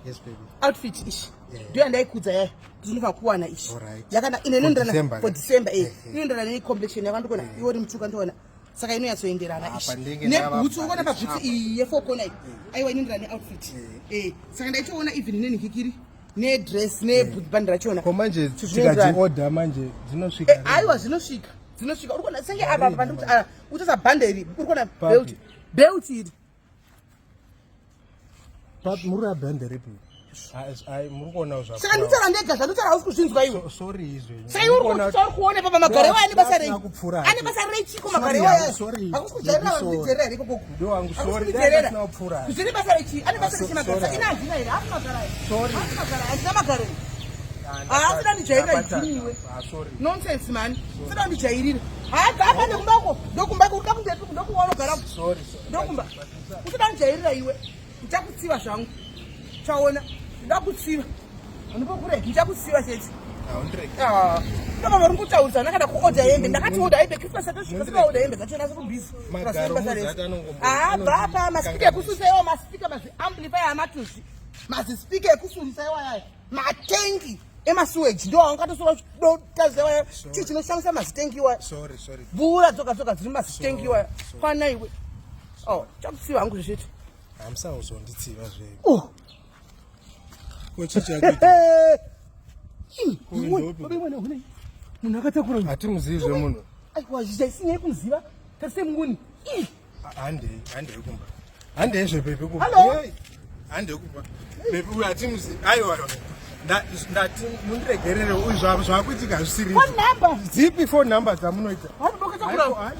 Yes, baby. Outfit ish. Do and I could say, Zunifa Kuana ish. Alright. Yakana in an December. For December, in the complexion, I want to go. You want him to go to Sakaya so in the Rana. Never to one about Yefoko. I went in an outfit. Sunday to one evening in Hikiri. Ne dress, ne bandrachona. Commander, to order, manje. I was no chic. No chic. We're going to say about what is a bandit. We're going to build it. But Mura band the ripple. I move on now. Sorry, say you want to talk one about Macario anniversary. Anniversary, Chico Macario. Sorry. I'm sorry. That's not poor. Anniversary, sorry. Nonsense, man. Sit on the jail. Don't come back. Sorry. Don't come back. Put on jail. Jakutsiwa shangu chaona ndakutsiwa anopokure ngichakutsiwa chete kama vari kutaurisa kada kuorder hembe ndakati order hembe Christmas atosvika sika order hembe dzachona kubhizi baba maspeaker ekusunisaiwa maspeaker maziamplifier amatushi mazispeaker ekusunisaiwa yayo matengi emasuweji ndo angatosokadotaziwa chii chinoshamisa mazitengiwa mvura dzoka dziri mazitengiwa kwana iwe chakutsiwa hangu zvechete I'm sorry, so it's very. Oh, what you say? Munakatakura. Atimuzive muno. Aikwazvizaisine kunziva tase munguni. Ande kumba. Ande ezvo baby kumba. Hello. Ande kumba. Baby uya atimuzi. Aiwa. Ndati mundiregerere uzvavo zvakuitika zvisiri. Phone number. Zipi phone number dzamunoita? Vanokasakura.